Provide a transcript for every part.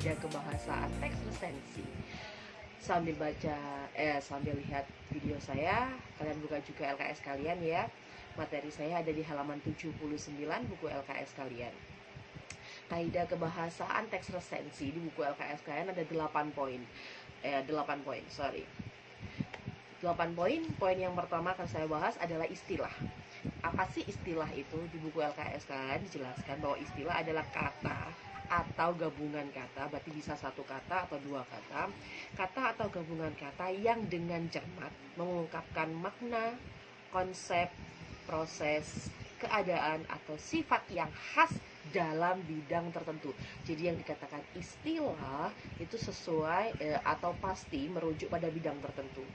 Kaidah Kebahasaan Teks Resensi. Sambil lihat video saya, kalian buka juga LKS kalian ya. Materi saya ada di halaman 79 buku LKS kalian. Kaidah Kebahasaan Teks Resensi di buku LKS kalian ada 8 poin. 8 poin. Poin yang pertama akan saya bahas adalah istilah. Apa sih istilah itu? Di buku LKS kalian dijelaskan bahwa istilah adalah kata atau gabungan kata, berarti bisa satu kata atau dua kata. Kata atau gabungan kata yang dengan cermat mengungkapkan makna, konsep, proses, keadaan atau sifat yang khas dalam bidang tertentu. Jadi yang dikatakan istilah itu sesuai atau pasti merujuk pada bidang tertentu.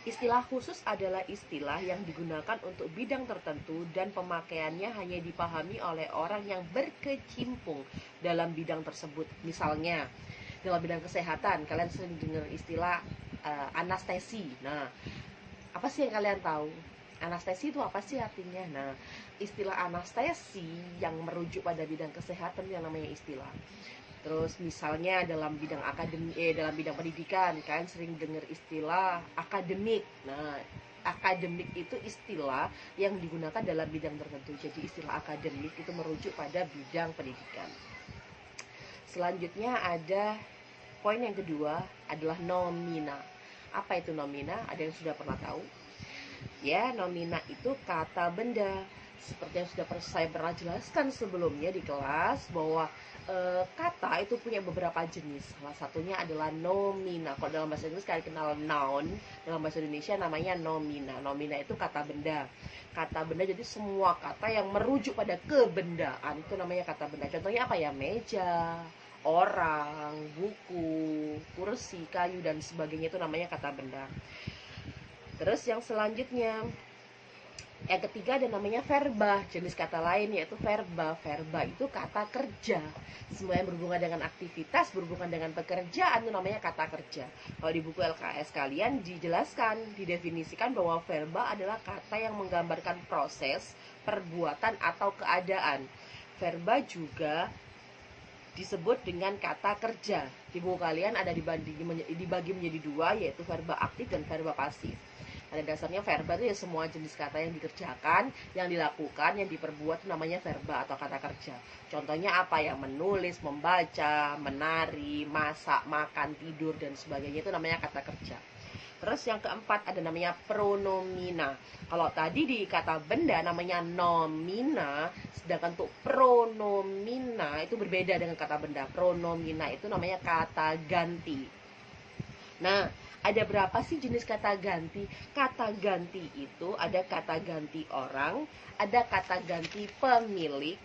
Istilah khusus adalah istilah yang digunakan untuk bidang tertentu dan pemakaiannya hanya dipahami oleh orang yang berkecimpung dalam bidang tersebut. Misalnya, dalam bidang kesehatan, kalian sering dengar istilah anestesi. Nah, apa sih yang kalian tahu? Anestesi itu apa sih artinya? Nah, istilah anestesi yang merujuk pada bidang kesehatan yang namanya istilah. Terus misalnya dalam bidang dalam bidang pendidikan, kalian sering dengar istilah akademik. Nah, akademik itu istilah yang digunakan dalam bidang tertentu. Jadi istilah akademik itu merujuk pada bidang pendidikan. Selanjutnya ada poin yang kedua adalah nomina. Apa itu nomina? Ada yang sudah pernah tahu? Ya, nomina itu kata benda. Seperti yang sudah saya pernah jelaskan sebelumnya di kelas bahwa kata itu punya beberapa jenis. Salah satunya adalah nomina. Kalau dalam bahasa Inggris kalian kenal noun, dalam bahasa Indonesia namanya nomina. Nomina itu kata benda. Kata benda jadi semua kata yang merujuk pada kebendaan itu namanya kata benda. Contohnya apa ya? Meja, orang, buku, kursi, kayu dan sebagainya itu namanya kata benda. Terus yang selanjutnya, yang ketiga ada namanya verba, jenis kata lain yaitu verba. Verba itu kata kerja. Semua yang berhubungan dengan aktivitas, berhubungan dengan pekerjaan itu namanya kata kerja. Kalau di buku LKS kalian dijelaskan, didefinisikan bahwa verba adalah kata yang menggambarkan proses, perbuatan atau keadaan. Verba juga disebut dengan kata kerja. Di buku kalian ada dibagi menjadi dua, yaitu verba aktif dan verba pasif. Pada dasarnya verba itu ya semua jenis kata yang dikerjakan, yang dilakukan, yang diperbuat namanya verba atau kata kerja. Contohnya apa ya? Menulis, membaca, menari, masak, makan, tidur dan sebagainya itu namanya kata kerja. Terus yang keempat ada namanya pronomina. Kalau tadi di kata benda namanya nomina, sedangkan untuk pronomina itu berbeda dengan kata benda. Pronomina itu namanya kata ganti. Nah, ada berapa sih jenis kata ganti? Kata ganti itu ada kata ganti orang, ada kata ganti pemilik,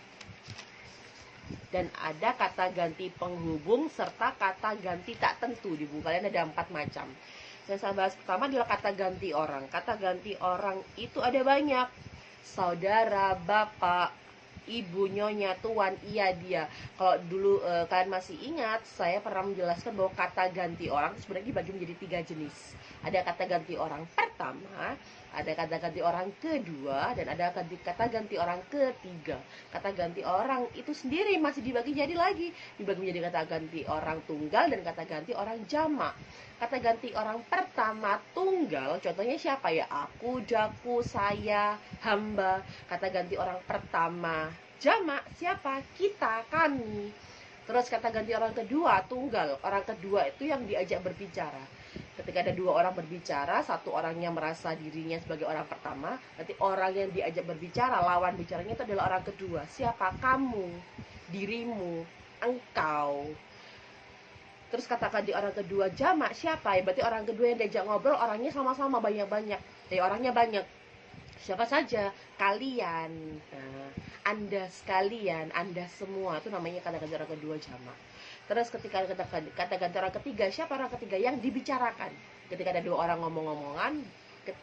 dan ada kata ganti penghubung serta kata ganti tak tentu. Di buku kalian ada 4 macam. Yang saya bahas pertama adalah kata ganti orang. Kata ganti orang itu ada banyak. Saudara, bapak, ibu, nyonya, tuan, iya, dia. Kalau dulu kalian masih ingat, saya pernah menjelaskan bahwa kata ganti orang itu sebenarnya dibagi menjadi 3 jenis. Ada kata ganti orang pertama, ada kata ganti orang kedua, dan ada kata ganti orang ketiga. Kata ganti orang itu sendiri masih dibagi menjadi kata ganti orang tunggal dan kata ganti orang jamak. Kata ganti orang pertama tunggal, contohnya siapa ya? Aku, daku, saya, hamba. Kata ganti orang pertama jamak, siapa? Kita, kami. Terus kata ganti orang kedua tunggal, orang kedua itu yang diajak berbicara. Ketika ada 2 orang berbicara, satu orangnya merasa dirinya sebagai orang pertama, berarti orang yang diajak berbicara, lawan bicaranya itu adalah orang kedua. Siapa? Kamu, dirimu, engkau. Terus katakan di orang kedua jamak, siapa ya? Berarti orang kedua yang diajak ngobrol orangnya sama-sama banyak-banyak. Orangnya banyak. Siapa saja? Kalian. Nah, Anda sekalian, Anda semua. Itu namanya kata ganti orang kedua jamak. Terus ketika kata ganti orang ketiga, siapa orang ketiga yang dibicarakan? Ketika ada 2 orang ngomong-ngomongan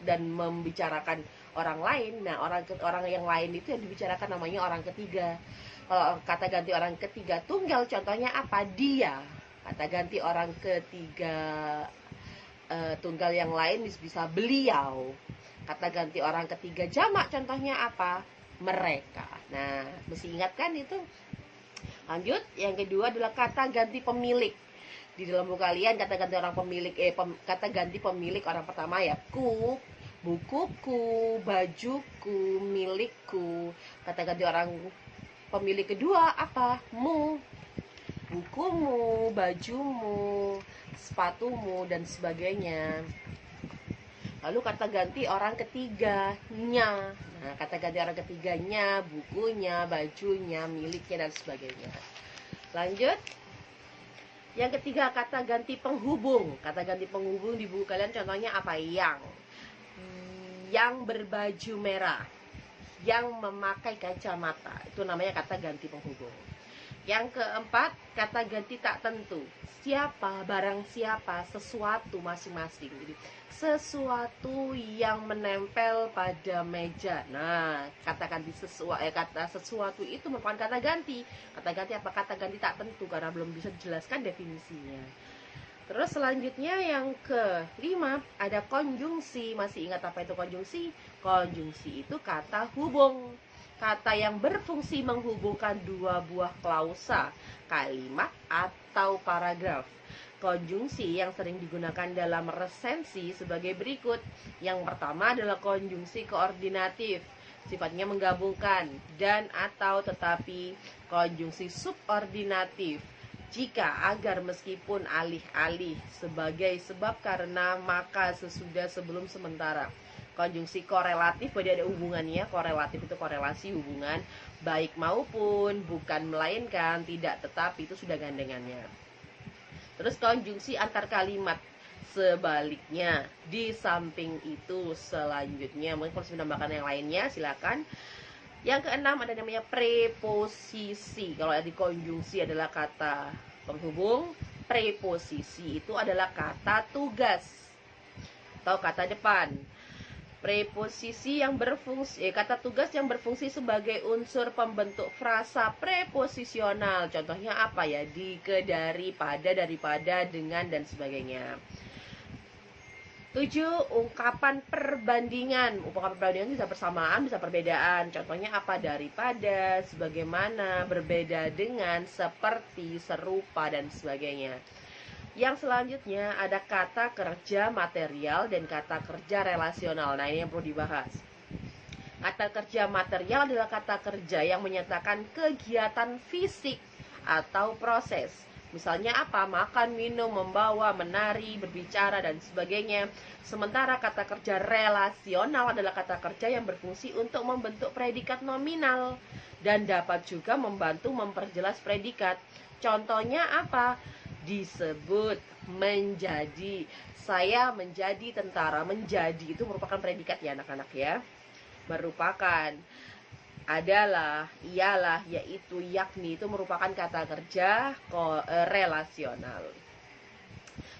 dan membicarakan orang lain, nah orang yang lain itu yang dibicarakan namanya orang ketiga. Kalau kata ganti orang ketiga tunggal, contohnya apa? Dia. Kata ganti orang ketiga tunggal yang lain bisa beliau. Kata ganti orang ketiga jamak contohnya apa? Mereka. Nah, mesti ingat kan itu Lanjut, yang kedua adalah kata ganti pemilik. Di dalam buku kalian kata ganti orang pemilik kata ganti pemilik orang pertama ya ku, bukuku, bajuku, milikku. Kata ganti orang pemilik kedua apa? Mu, bukumu, bajumu, sepatumu dan sebagainya. Lalu kata ganti orang ketiganya. Nah, kata ganti orang ketiganya, bukunya, bajunya, miliknya dan sebagainya. Lanjut. Yang ketiga kata ganti penghubung. Kata ganti penghubung di buku kalian contohnya apa? Yang berbaju merah, yang memakai kacamata. Itu namanya kata ganti penghubung. Yang keempat kata ganti tak tentu. Siapa, barang siapa, sesuatu masing-masing. Jadi sesuatu yang menempel pada meja. Nah, kata ganti kata sesuatu itu merupakan kata ganti. Kata ganti apa? Kata ganti tak tentu karena belum bisa dijelaskan definisinya. Terus selanjutnya yang kelima ada konjungsi. Masih ingat apa itu konjungsi? Konjungsi itu kata hubung. Kata yang berfungsi menghubungkan dua buah klausa, kalimat atau paragraf. Konjungsi yang sering digunakan dalam resensi sebagai berikut. Yang pertama adalah konjungsi koordinatif. Sifatnya menggabungkan dan atau tetapi. Konjungsi subordinatif. Jika, agar, meskipun, alih-alih, sebagai, sebab, karena, maka, sesudah, sebelum, sementara. Konjungsi korelatif, berarti ada hubungannya. Korelatif itu korelasi hubungan, baik maupun, bukan melainkan, tidak tetapi, itu sudah gandengannya. Terus konjungsi antar kalimat, sebaliknya, di samping itu, selanjutnya. Mungkin kalau menambahkan yang lainnya silakan. Yang keenam ada namanya preposisi. Kalau di konjungsi adalah kata penghubung, preposisi itu adalah kata tugas atau kata depan. Preposisi yang berfungsi kata tugas yang berfungsi sebagai unsur pembentuk frasa preposisional. Contohnya apa ya? Di, ke, dari, pada, daripada, dengan dan sebagainya. 7. Ungkapan perbandingan. Ungkapan perbandingan bisa persamaan, bisa perbedaan. Contohnya apa? Daripada, sebagaimana, berbeda dengan, seperti, serupa, dan sebagainya. Yang selanjutnya ada kata kerja material dan kata kerja relasional. Nah, ini yang perlu dibahas. Kata kerja material adalah kata kerja yang menyatakan kegiatan fisik atau proses. Misalnya apa? Makan, minum, membawa, menari, berbicara, dan sebagainya. Sementara kata kerja relasional adalah kata kerja yang berfungsi untuk membentuk predikat nominal dan dapat juga membantu memperjelas predikat. Contohnya apa? Disebut menjadi. Saya menjadi tentara. Menjadi itu merupakan predikat ya anak-anak ya. Merupakan, adalah, ialah, yaitu, yakni itu merupakan kata kerja relasional.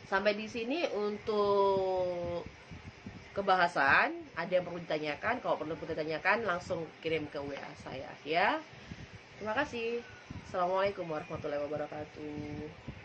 Sampai di sini untuk kebahasan. Ada yang perlu ditanyakan? Kalau perlu ditanyakan langsung kirim ke WA saya ya. Terima kasih. Assalamualaikum warahmatullahi wabarakatuh.